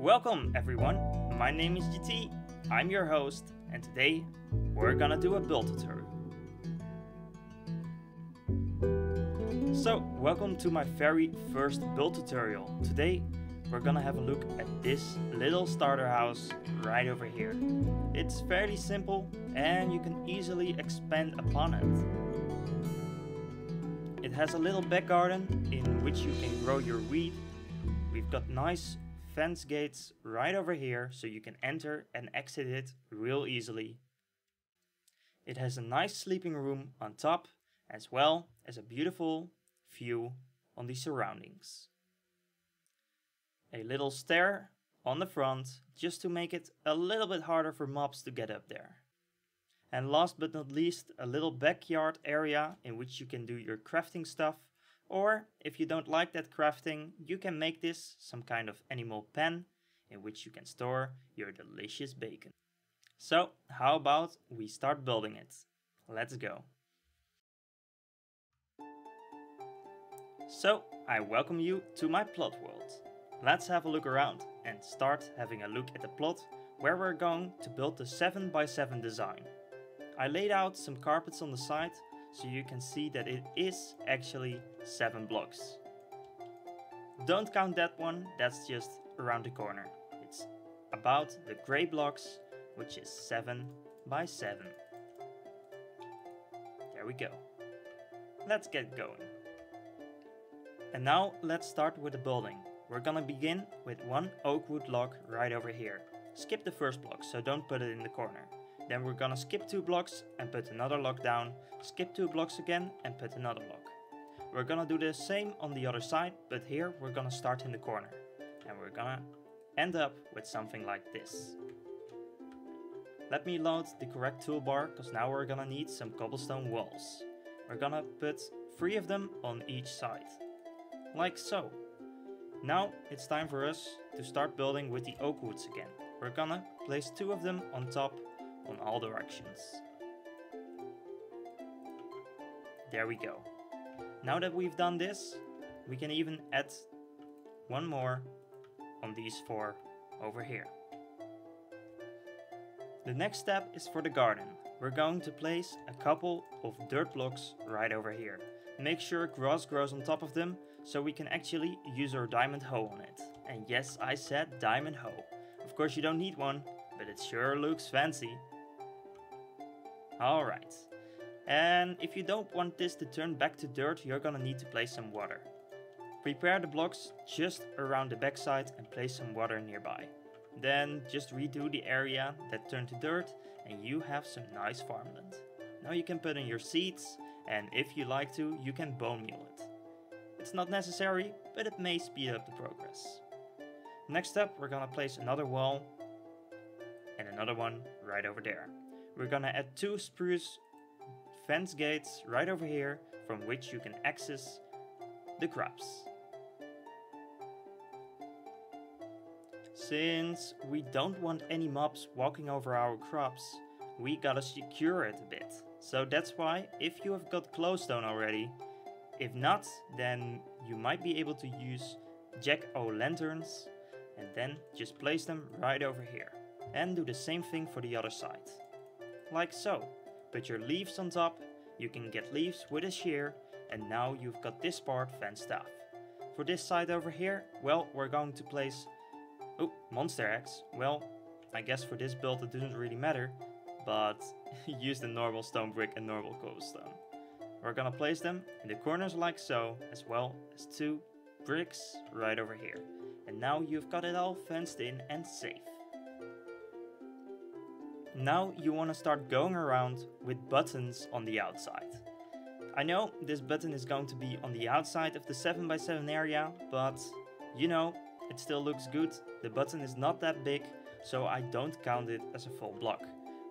Welcome everyone, my name is GT, I'm your host, and today we're gonna do a build tutorial. So, welcome to my very first build tutorial. Today we're gonna have a look at this little starter house right over here. It's fairly simple and you can easily expand upon it. It has a little back garden in which you can grow your wheat. We've got nice fence gates right over here so you can enter and exit it real easily. It has a nice sleeping room on top as well as a beautiful view on the surroundings. A little stair on the front just to make it a little bit harder for mobs to get up there. And last but not least, a little backyard area in which you can do your crafting stuff. Or, if you don't like that crafting, you can make this some kind of animal pen in which you can store your delicious bacon. So, how about we start building it? Let's go. So, I welcome you to my plot world. Let's have a look around and start having a look at the plot where we're going to build the 7x7 design. I laid out some carpets on the side so you can see that it is actually 7 blocks. Don't count that one, that's just around the corner. It's about the grey blocks, which is 7x7. There we go. Let's get going. And now let's start with the building. We're gonna begin with one oak wood log right over here. Skip the first block, so don't put it in the corner. Then we're gonna skip 2 blocks and put another log down, skip 2 blocks again and put another log. We're gonna do the same on the other side, but here we're gonna start in the corner. And we're gonna end up with something like this. Let me load the correct toolbar, because now we're gonna need some cobblestone walls. We're gonna put 3 of them on each side. Like so. Now it's time for us to start building with the oak woods again. We're gonna place 2 of them on top on all directions. There we go. Now that we've done this, we can even add 1 more on these 4 over here. The next step is for the garden. We're going to place a couple of dirt blocks right over here. Make sure grass grows on top of them so we can actually use our diamond hoe on it. And yes, I said diamond hoe. Of course you don't need one, but it sure looks fancy. Alright. And if you don't want this to turn back to dirt, you're gonna need to place some water. Prepare the blocks just around the backside and place some water nearby. Then just redo the area that turned to dirt and you have some nice farmland. Now you can put in your seeds, and if you like to, you can bone meal it. It's not necessary, but it may speed up the progress. Next up, we're gonna place another wall and another one right over there. We're gonna add 2 spruce fence gates right over here from which you can access the crops. Since we don't want any mobs walking over our crops, we gotta secure it a bit. So that's why, if you have got glowstone already, if not, then you might be able to use jack-o'-lanterns and then just place them right over here. And do the same thing for the other side. Like so. Put your leaves on top, you can get leaves with a shear, and now you've got this part fenced off. For this side over here, well, we're going to place monster eggs. Well, I guess for this build it doesn't really matter, but use the normal stone brick and normal cobblestone. We're gonna place them in the corners like so, as well as 2 bricks right over here. And now you've got it all fenced in and safe. Now you want to start going around with buttons on the outside. I know this button is going to be on the outside of the 7x7 area, but you know, it still looks good. The button is not that big, so I don't count it as a full block.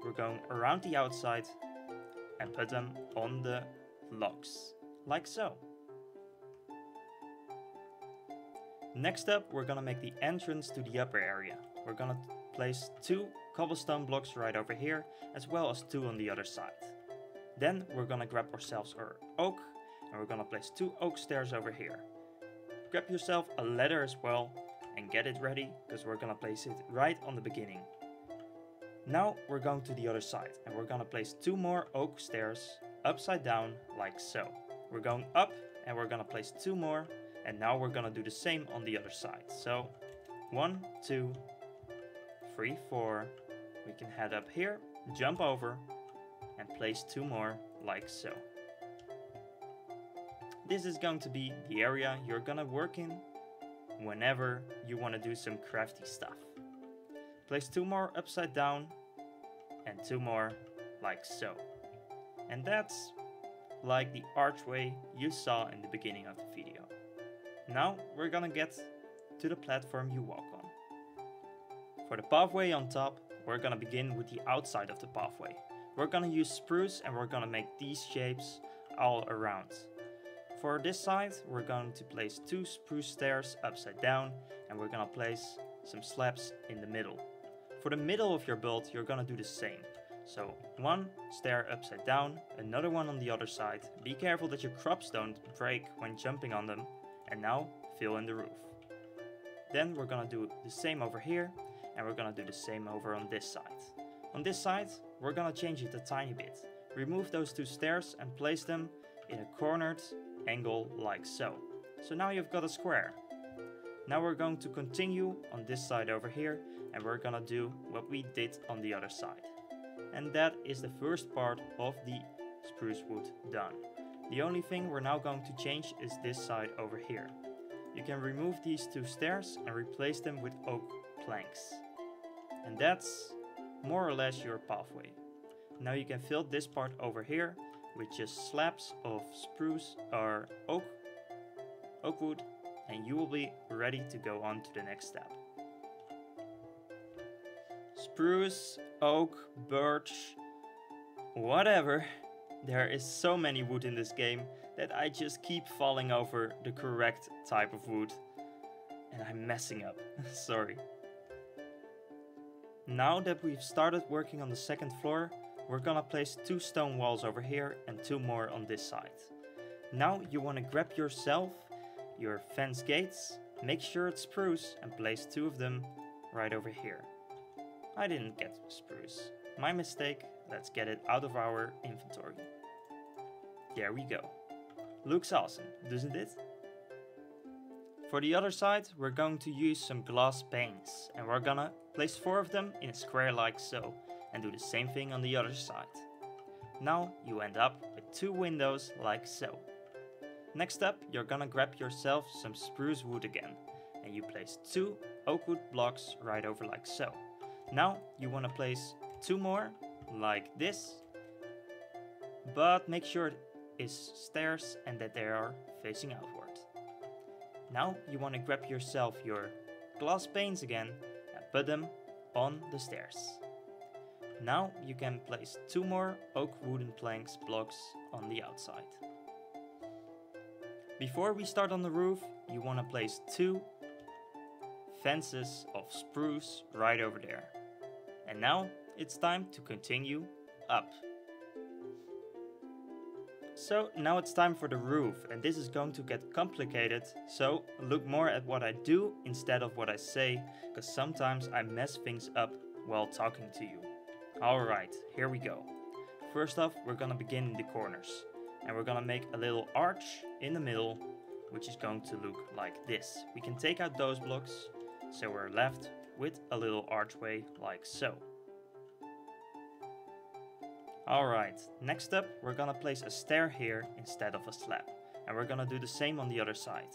We're going around the outside and put them on the logs, like so. Next up, we're gonna make the entrance to the upper area. We're gonna place 2 cobblestone blocks right over here, as well as 2 on the other side. Then we're gonna grab ourselves our oak, and we're gonna place 2 oak stairs over here. Grab yourself a ladder as well, and get it ready because we're gonna place it right on the beginning. Now we're going to the other side and we're gonna place 2 more oak stairs upside down like so. We're going up and we're gonna place 2 more, and now we're gonna do the same on the other side. So 1, 2, 3, 4. We can head up here, jump over and place 2 more like so. This is going to be the area you're gonna work in whenever you want to do some crafty stuff. Place 2 more upside down and 2 more like so. And that's like the archway you saw in the beginning of the video. Now we're gonna get to the platform you walk on. For the pathway on top, we're gonna begin with the outside of the pathway. We're gonna use spruce and we're gonna make these shapes all around. For this side, we're going to place 2 spruce stairs upside down and we're gonna place some slabs in the middle. For the middle of your build, you're gonna do the same. So 1 stair upside down, another one on the other side. Be careful that your crops don't break when jumping on them. And now fill in the roof. Then we're gonna do the same over here and we're gonna do the same over on this side. On this side, we're gonna change it a tiny bit. Remove those 2 stairs and place them in a cornered angle like so. So now you've got a square. Now we're going to continue on this side over here and we're gonna do what we did on the other side. And that is the first part of the spruce wood done. The only thing we're now going to change is this side over here. You can remove these 2 stairs and replace them with oak planks. And that's more or less your pathway. Now you can fill this part over here with just slabs of spruce or oak wood, and you will be ready to go on to the next step. Spruce, oak, birch, whatever. There is so many wood in this game that I just keep falling over the correct type of wood. And I'm messing up, sorry. Now that we've started working on the second floor, we're gonna place 2 stone walls over here and 2 more on this side. Now you wanna grab yourself your fence gates, make sure it's spruce and place 2 of them right over here. I didn't get spruce. My mistake, let's get it out of our inventory. There we go. Looks awesome, doesn't it? For the other side, we're going to use some glass panes and we're gonna place 4 of them in a square like so and do the same thing on the other side. Now you end up with 2 windows like so. Next up, you're gonna grab yourself some spruce wood again and you place 2 oak wood blocks right over like so. Now you wanna place 2 more like this, but make sure it is stairs and that they are facing outward. Now you want to grab yourself your glass panes again and put them on the stairs. Now you can place 2 more oak wooden planks blocks on the outside. Before we start on the roof, you want to place 2 fences of spruce right over there. And now it's time to continue up. So now it's time for the roof, and this is going to get complicated, so look more at what I do instead of what I say, because sometimes I mess things up while talking to you. Alright, here we go. First off, we're gonna begin in the corners, and we're gonna make a little arch in the middle, which is going to look like this. We can take out those blocks, so we're left with a little archway like so. Alright, next up we're gonna place a stair here instead of a slab, and we're gonna do the same on the other side.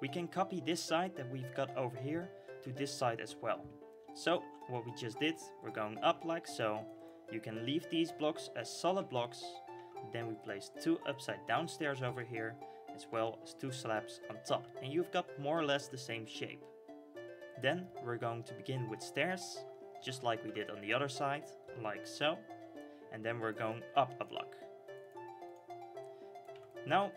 We can copy this side that we've got over here to this side as well. So what we just did, we're going up like so. You can leave these blocks as solid blocks, then we place 2 upside down stairs over here as well as 2 slabs on top, and you've got more or less the same shape. Then we're going to begin with stairs, just like we did on the other side, like so. And then we're going up a block. Now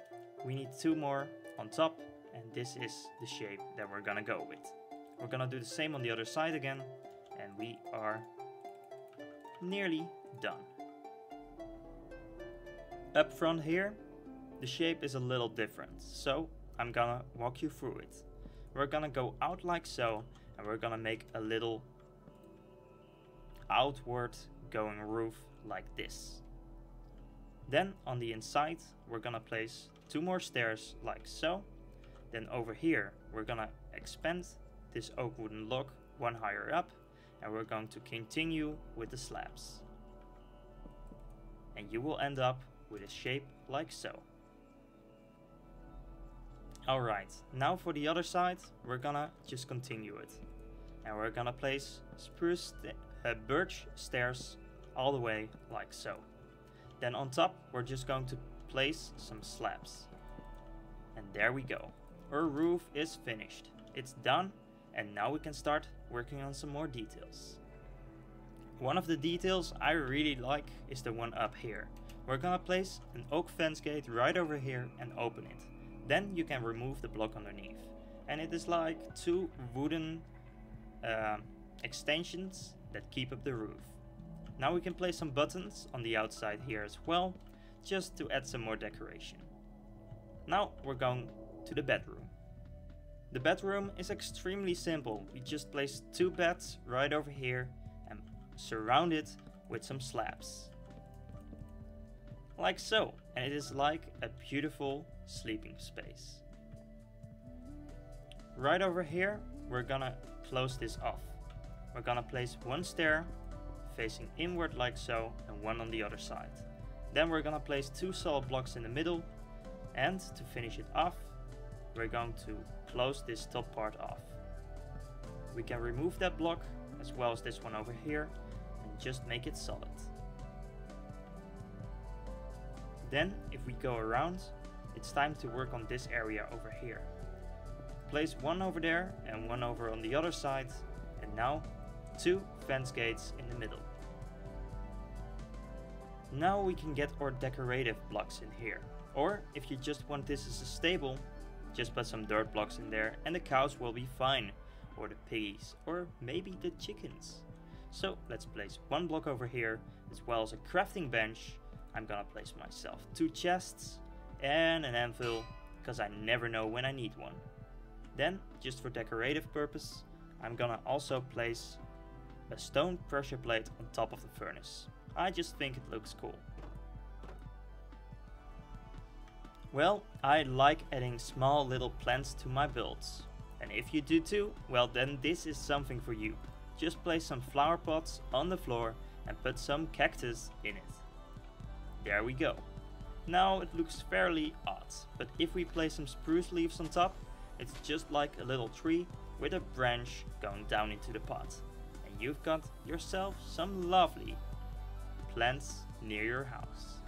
we need 2 more on top, and this is the shape that we're gonna go with. We're gonna do the same on the other side again, and we are nearly done. Up front here, the shape is a little different, so I'm gonna walk you through it. We're gonna go out like so, and we're gonna make a little outward going roof like this. Then on the inside we're gonna place 2 more stairs like so. Then over here we're gonna expand this oak wooden log 1 higher up, and we're going to continue with the slabs. And you will end up with a shape like so. Alright, now for the other side we're gonna just continue it. And we're gonna place birch stairs all the way like so. Then on top we're just going to place some slabs. And there we go. Our roof is finished. It's done, and now we can start working on some more details. One of the details I really like is the one up here. We're gonna place an oak fence gate right over here and open it. Then you can remove the block underneath. And it is like 2 wooden extensions that keep up the roof. Now we can place some buttons on the outside here as well, just to add some more decoration. Now we're going to the bedroom. The bedroom is extremely simple. We just place 2 beds right over here and surround it with some slabs. Like so, and it is like a beautiful sleeping space. Right over here we're gonna close this off. We're gonna place 1 stair facing inward like so, and 1 on the other side. Then we're gonna place 2 solid blocks in the middle, and to finish it off we're going to close this top part off. We can remove that block as well as this one over here and just make it solid. Then if we go around, it's time to work on this area over here. Place 1 over there and 1 over on the other side, and now 2 fence gates in the middle. Now we can get our decorative blocks in here. Or if you just want this as a stable, just put some dirt blocks in there and the cows will be fine. Or the piggies, or maybe the chickens. So let's place 1 block over here, as well as a crafting bench. I'm gonna place myself 2 chests and an anvil, because I never know when I need one. Then, just for decorative purpose, I'm gonna also place a stone pressure plate on top of the furnace. I just think it looks cool. Well, I like adding small little plants to my builds. And if you do too, well then this is something for you. Just place some flower pots on the floor and put some cactus in it. There we go. Now it looks fairly odd, but if we place some spruce leaves on top, it's just like a little tree with a branch going down into the pot. And you've got yourself some lovely plants near your house.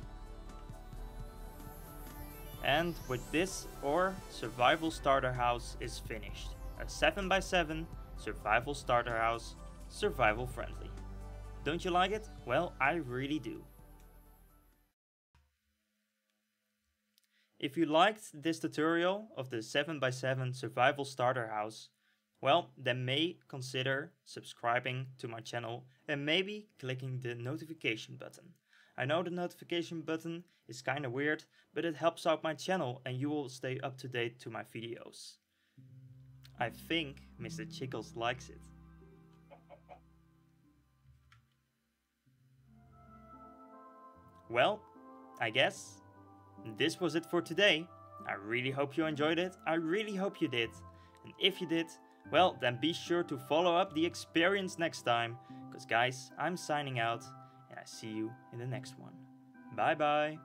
And with this, our survival starter house is finished. A 7x7 survival starter house, survival friendly. Don't you like it? Well, I really do. If you liked this tutorial of the 7x7 survival starter house, well, then may consider subscribing to my channel and maybe clicking the notification button. I know the notification button is kinda weird, but it helps out my channel and you will stay up to date to my videos. I think Mr. Chickles likes it. Well, I guess this was it for today. I really hope you enjoyed it. I really hope you did. And if you did, well, then be sure to follow up the experience next time. Because guys, I'm signing out and I see you in the next one. Bye bye.